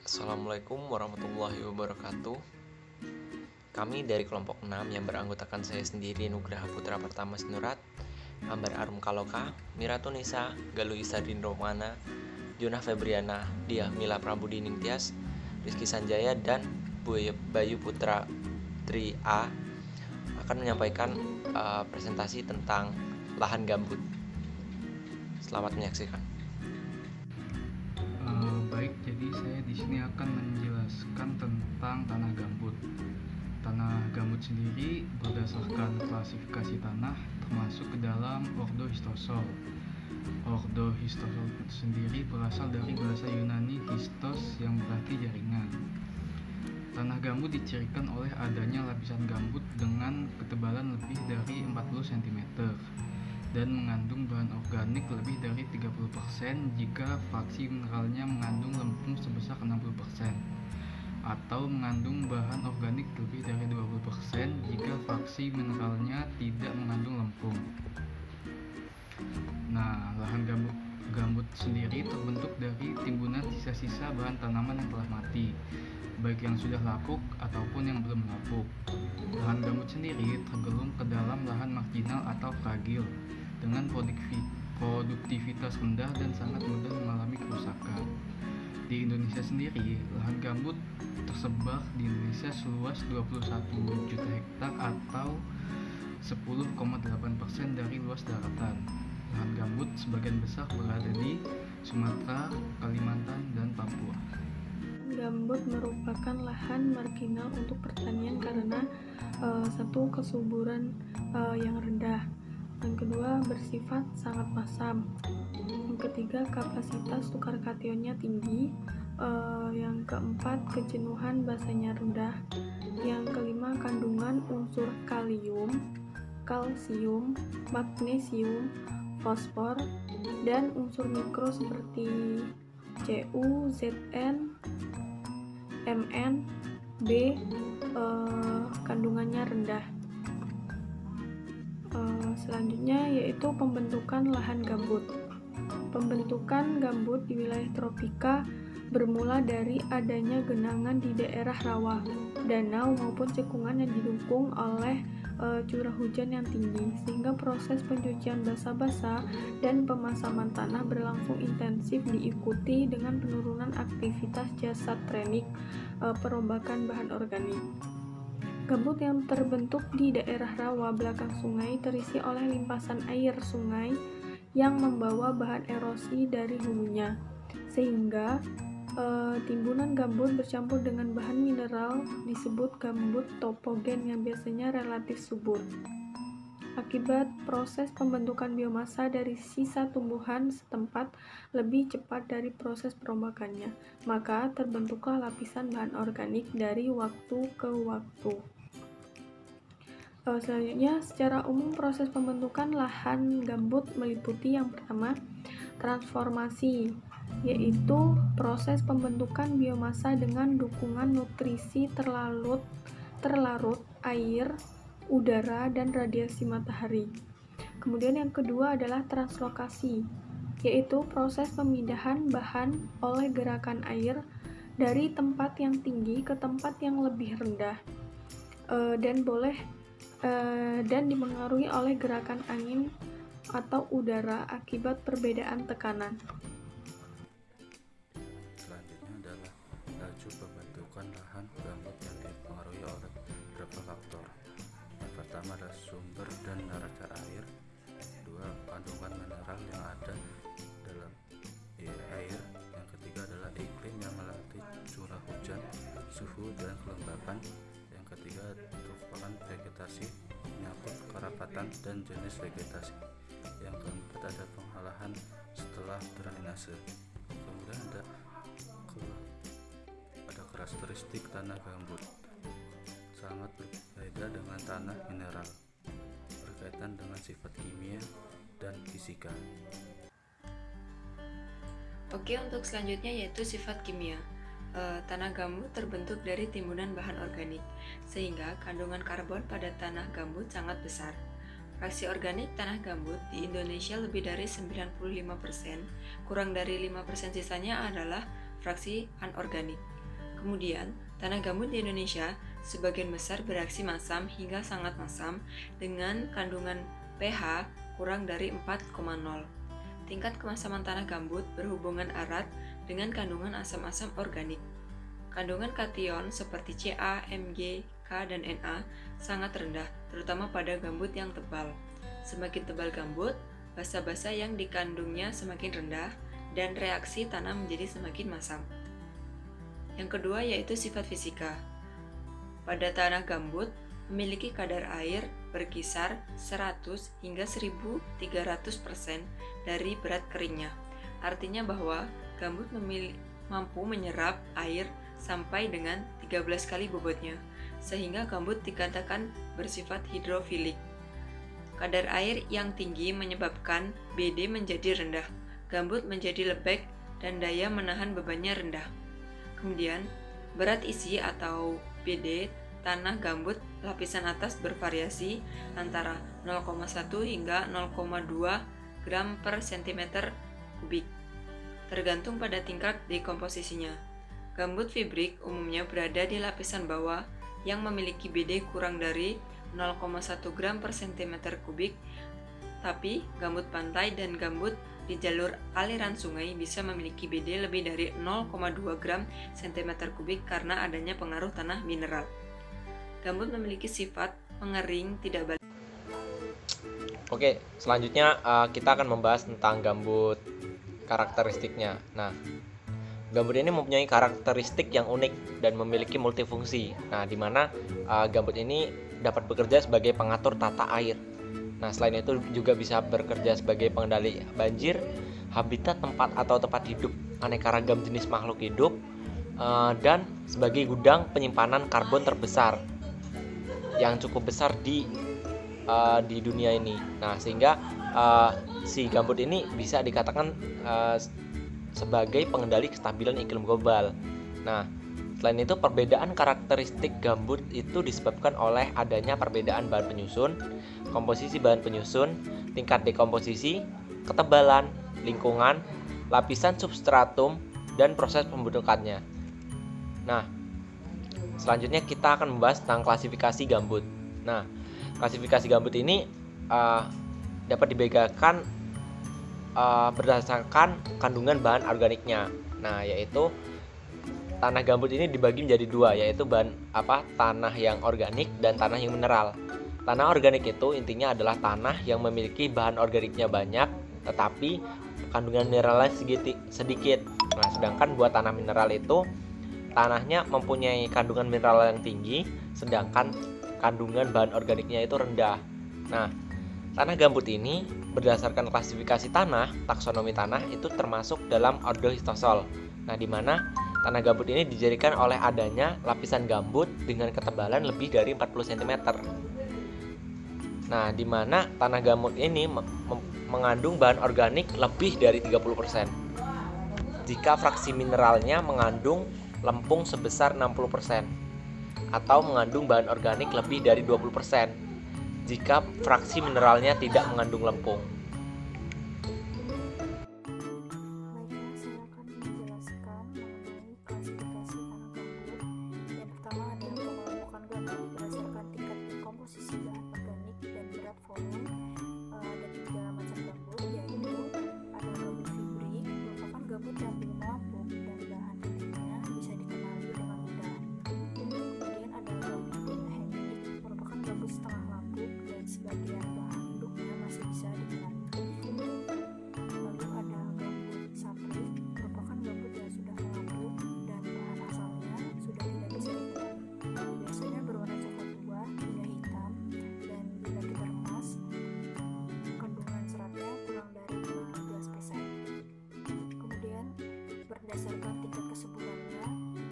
Assalamualaikum warahmatullahi wabarakatuh. Kami dari kelompok 6 yang beranggotakan saya sendiri, Nugraha Putra Pertama Sinurat, Ambar Arum Kaloka, Miratunisa, Galuh Isardin Romana, Junah Febriana, Diah Mila Prabudi Ningtyas, Rizky Sanjaya, dan Bayu Putra Tri A akan menyampaikan presentasi tentang lahan gambut. Selamat menyaksikan. Baik, jadi saya di sini akan menjelaskan tentang tanah gambut. Tanah gambut sendiri berdasarkan klasifikasi tanah termasuk ke dalam Ordo Histosol. Ordo Histosol sendiri berasal dari bahasa Yunani histos yang berarti jaringan. Tanah gambut dicirikan oleh adanya lapisan gambut dengan ketebalan lebih dari 40 cm dan mengandung bahan organik lebih dari 30% jika fraksi mineralnya mengandung lempung sebesar 60%, atau mengandung bahan organik lebih dari 20% jika fraksi mineralnya tidak mengandung lempung. Nah, lahan gambut sendiri terbentuk dari timbunan sisa-sisa bahan tanaman yang telah mati, baik yang sudah lapuk ataupun yang belum lapuk. Lahan gambut sendiri tergolong ke dalam lahan marginal atau fragil dengan produktivitas rendah dan sangat mudah mengalami kerusakan. Di Indonesia sendiri, lahan gambut tersebar di Indonesia seluas 21 juta hektar atau 10,8% dari luas daratan. Lahan gambut sebagian besar berada di Sumatera, Kalimantan, dan Papua. Gambut merupakan lahan marginal untuk pertanian karena satu, kesuburan yang rendah, yang kedua bersifat sangat masam, yang ketiga kapasitas tukar kationnya tinggi, yang keempat kejenuhan basanya rendah, yang kelima kandungan unsur kalium, kalsium, magnesium, fosfor, dan unsur mikro seperti Cu, Zn, Mn, B kandungannya rendah. Selanjutnya yaitu pembentukan lahan gambut. Pembentukan gambut di wilayah tropika bermula dari adanya genangan di daerah rawa, danau maupun cekungan yang didukung oleh curah hujan yang tinggi, sehingga proses pencucian basa-basa dan pemasaman tanah berlangsung intensif diikuti dengan penurunan aktivitas jasa trenik perombakan bahan organik. Gambut yang terbentuk di daerah rawa belakang sungai terisi oleh limpasan air sungai yang membawa bahan erosi dari hulunya, sehingga timbunan gambut bercampur dengan bahan mineral disebut gambut topogen yang biasanya relatif subur. Akibat proses pembentukan biomasa dari sisa tumbuhan setempat lebih cepat dari proses perombakannya, maka terbentuklah lapisan bahan organik dari waktu ke waktu. Selanjutnya, secara umum proses pembentukan lahan gambut meliputi yang pertama, transformasi, yaitu proses pembentukan biomasa dengan dukungan nutrisi terlarut air, udara, dan radiasi matahari. Kemudian yang kedua adalah translokasi, yaitu proses pemindahan bahan oleh gerakan air dari tempat yang tinggi ke tempat yang lebih rendah dan dipengaruhi oleh gerakan angin atau udara akibat perbedaan tekanan. Selanjutnya adalah laju pembentukan lahan gambut yang dipengaruhi oleh beberapa faktor. Yang pertama adalah sumber dan neraca air. Kedua, kandungan mineral yang ada dalam air. Yang ketiga adalah iklim yang melatih curah hujan, suhu, dan kelembapan. Yang ketiga merupakan vegetasi, menyangkut kerapatan dan jenis vegetasi. Yang keempat ada pengolahan setelah drainase. Kemudian ada karakteristik tanah gambut sangat berbeda dengan tanah mineral berkaitan dengan sifat kimia dan fisika. Oke, untuk selanjutnya yaitu sifat kimia. Tanah gambut terbentuk dari timbunan bahan organik, sehingga kandungan karbon pada tanah gambut sangat besar. Fraksi organik tanah gambut di Indonesia lebih dari 95%, kurang dari 5% sisanya adalah fraksi anorganik. Kemudian, tanah gambut di Indonesia sebagian besar bereaksi masam hingga sangat masam dengan kandungan pH kurang dari 4,0. Tingkat kemasaman tanah gambut berhubungan erat dengan kandungan asam-asam organik. Kandungan kation seperti Ca, Mg, K, dan Na sangat rendah, terutama pada gambut yang tebal. Semakin tebal gambut, basa-basa yang dikandungnya semakin rendah, dan reaksi tanah menjadi semakin masam. Yang kedua yaitu sifat fisika. Pada tanah gambut, memiliki kadar air berkisar 100 hingga 1300% dari berat keringnya. Artinya bahwa gambut mampu menyerap air sampai dengan 13 kali bobotnya, sehingga gambut dikatakan bersifat hidrofilik. Kadar air yang tinggi menyebabkan BD menjadi rendah, gambut menjadi lembek, dan daya menahan bebannya rendah. Kemudian, berat isi atau BD tanah gambut lapisan atas bervariasi antara 0,1 hingga 0,2 gram per cm kubik, tergantung pada tingkat dekomposisinya. Gambut fibrik umumnya berada di lapisan bawah yang memiliki BD kurang dari 0,1 gram per cm kubik, tapi gambut pantai dan gambut di jalur aliran sungai bisa memiliki BD lebih dari 0,2 gram cm kubik karena adanya pengaruh tanah mineral. Gambut memiliki sifat mengering tidak balik. Oke, selanjutnya kita akan membahas tentang gambut karakteristiknya. Nah, gambut ini mempunyai karakteristik yang unik dan memiliki multifungsi. Nah, di mana gambut ini dapat bekerja sebagai pengatur tata air. Nah, selain itu juga bisa bekerja sebagai pengendali banjir, habitat tempat atau tempat hidup aneka ragam jenis makhluk hidup, dan sebagai gudang penyimpanan karbon terbesar yang cukup besar di dunia ini. Nah, sehingga si gambut ini bisa dikatakan sebagai pengendali kestabilan iklim global. Nah, selain itu perbedaan karakteristik gambut itu disebabkan oleh adanya perbedaan bahan penyusun, komposisi bahan penyusun, tingkat dekomposisi, ketebalan, lingkungan, lapisan substratum, dan proses pembentukannya. Nah, selanjutnya kita akan membahas tentang klasifikasi gambut. Nah, klasifikasi gambut ini dapat dibedakan berdasarkan kandungan bahan organiknya. Nah, yaitu tanah gambut ini dibagi menjadi dua, yaitu tanah yang organik dan tanah yang mineral. Tanah organik itu intinya adalah tanah yang memiliki bahan organiknya banyak, tetapi kandungan mineralnya sedikit. Nah, sedangkan buat tanah mineral itu tanahnya mempunyai kandungan mineral yang tinggi, sedangkan kandungan bahan organiknya itu rendah. Nah, tanah gambut ini berdasarkan klasifikasi tanah, taksonomi tanah itu termasuk dalam ordohistosol. Nah, di mana tanah gambut ini dijadikan oleh adanya lapisan gambut dengan ketebalan lebih dari 40 cm. Nah, di mana tanah gambut ini mengandung bahan organik lebih dari 30%. Jika fraksi mineralnya mengandung lempung sebesar 60%, atau mengandung bahan organik lebih dari 20% jika fraksi mineralnya tidak mengandung lempung. Baiklah, saya akan menjelaskan mengenai klasifikasi tanah gambut. Yang pertama adalah pengelompokan gambut berdasarkan tingkat komposisi bahan organik dan berat volume. Ada 3 macam gambut, yaitu ada gambut fibrik, merupakan gambut yang belum melapuk dan bahan intinya bisa dikenali dengan mudah. Kemudian ada gambut hemik, merupakan gambut setengah lapuk dan sebagian bahan induknya masih bisa dikenali. Lalu ada gambut saprik, merupakan gambut yang sudah melapuk dan bahan asalnya sudah tidak bisa dikenali. Biasanya berwarna coklat tua hingga hitam, dan bila kita remas, kandungan seratnya kurang dari 15%. Kemudian berdasarkan tingkat kesuburannya,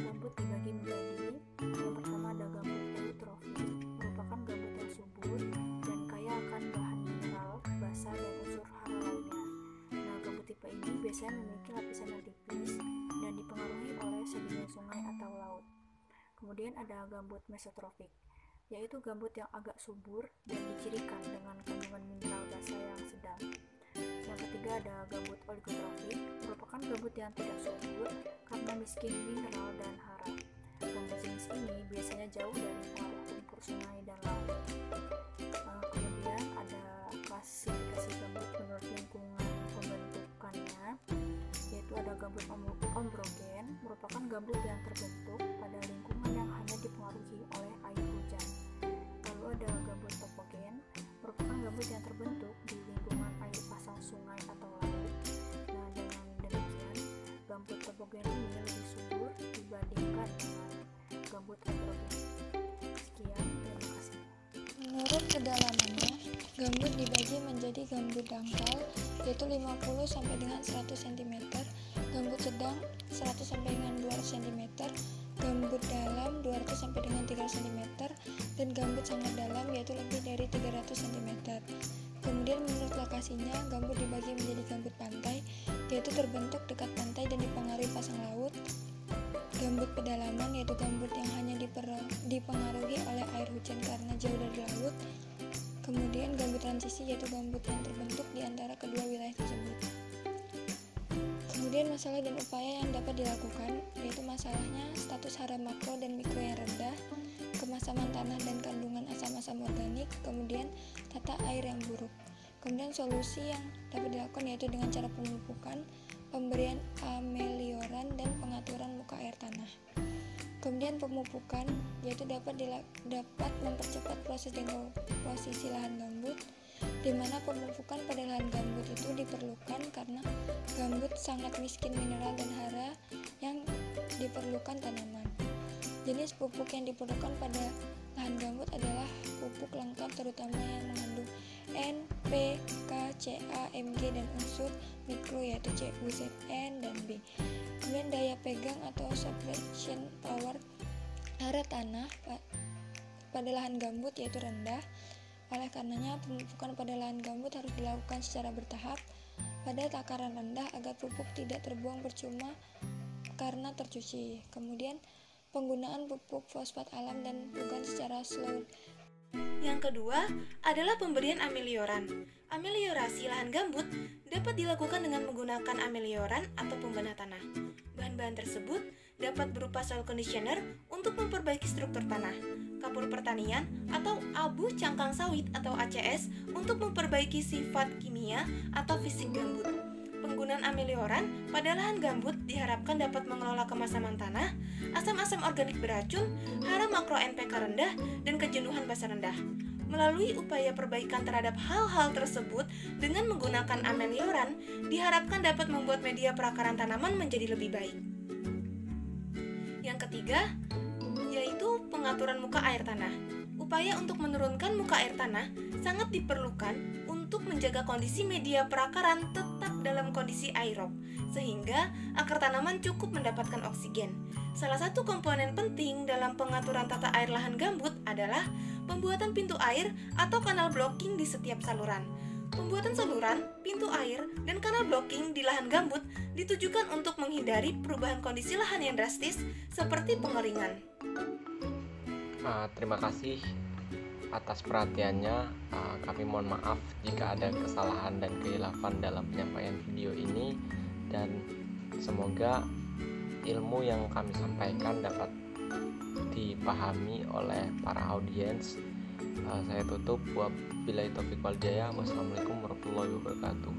gambut dibagi menjadi: yang pertama ada gambut eutrofik, merupakan gambut yang subur dan kaya akan bahan mineral, basa, dan unsur hara lainnya. Nah, gambut tipe ini biasanya memiliki lapisan yang tipis dan dipengaruhi oleh sedimen sungai atau laut. Kemudian ada gambut mesotrofik, yaitu gambut yang agak subur dan dicirikan dengan kandungan mineral basa yang sedang. Yang ketiga ada gambut oligotrofik, merupakan gambut yang tidak subur karena miskin mineral dan hara. ini biasanya jauh dari pengaruh lumpur sungai dan laut. Kemudian ada klasifikasi gambut menurut lingkungan pembentukannya, yaitu ada gambut ombrogen, merupakan gambut yang terbentuk pada lingkungan yang hanya dipengaruhi oleh air hujan. Lalu ada gambut topogen, merupakan gambut yang terbentuk di lingkungan air pasang sungai atau laut. Nah, dengan demikian gambut topogen ini lebih subur dibandingkan dengan gambut ombrogen. Sekian, terima kasih. Menurut kedalamannya, gambut dibagi menjadi gambut dangkal yaitu 50 sampai dengan 100 cm, gambut sedang 100 sampai dengan 200 cm, gambut dalam 200 sampai dengan 300 cm, dan gambut sangat dalam yaitu lebih dari 300 cm. Kemudian menurut lokasinya, gambut dibagi menjadi gambut pantai yaitu terbentuk dekat pantai dan dipengaruhi pasang laut, gambut pedalaman yaitu gambut yang hanya dipengaruhi oleh air hujan karena jauh dari laut. Kemudian gambut transisi yaitu gambut yang terbentuk di antara kedua wilayah tersebut. Kemudian masalah dan upaya yang dapat dilakukan, yaitu masalahnya status hara makro dan mikro yang rendah, kemasaman tanah dan kandungan asam-asam organik, kemudian tata air yang buruk. Kemudian solusi yang dapat dilakukan yaitu dengan cara pemupukan, pemberian amelioran, dan pengaturan muka air tanah. Kemudian pemupukan yaitu dapat mempercepat proses dekomposisi lahan gambut, di mana pemupukan pada lahan gambut itu diperlukan karena gambut sangat miskin mineral dan hara yang diperlukan tanaman. Jenis pupuk yang diperlukan pada lahan gambut adalah pupuk lengkap terutama yang mengandung N, P, K, Ca, Mg, dan unsur mikro yaitu Cu, Zn, dan B. Kemudian daya pegang atau suppression power hara tanah pada lahan gambut yaitu rendah. Oleh karenanya pemupukan pada lahan gambut harus dilakukan secara bertahap pada takaran rendah agar pupuk tidak terbuang percuma karena tercuci. Kemudian penggunaan pupuk fosfat alam dan bukan secara slow. Yang kedua adalah pemberian amelioran. Ameliorasi lahan gambut dapat dilakukan dengan menggunakan amelioran atau pembenah tanah. Bahan-bahan tersebut dapat berupa soil conditioner untuk memperbaiki struktur tanah, kapur pertanian atau abu cangkang sawit atau ACS untuk memperbaiki sifat kimia atau fisik gambut. Penggunaan amelioran pada lahan gambut diharapkan dapat mengelola kemasaman tanah, asam-asam organik beracun, hara makro NPK rendah, dan kejenuhan basah rendah. Melalui upaya perbaikan terhadap hal-hal tersebut dengan menggunakan amelioran, diharapkan dapat membuat media perakaran tanaman menjadi lebih baik. Yang ketiga, yaitu pengaturan muka air tanah. Upaya untuk menurunkan muka air tanah sangat diperlukan untuk menjaga kondisi media perakaran tetap dalam kondisi aerob, sehingga akar tanaman cukup mendapatkan oksigen. Salah satu komponen penting dalam pengaturan tata air lahan gambut adalah pembuatan pintu air atau kanal blocking di setiap saluran. Pembuatan saluran, pintu air, dan kanal blocking di lahan gambut ditujukan untuk menghindari perubahan kondisi lahan yang drastis seperti pengeringan. Terima kasih atas perhatiannya. Kami mohon maaf jika ada kesalahan dan kehilafan dalam penyampaian video ini, dan semoga ilmu yang kami sampaikan dapat dipahami oleh para audiens. Saya tutup. Wabillahi taufiq wal hidayah. Wassalamualaikum warahmatullahi wabarakatuh.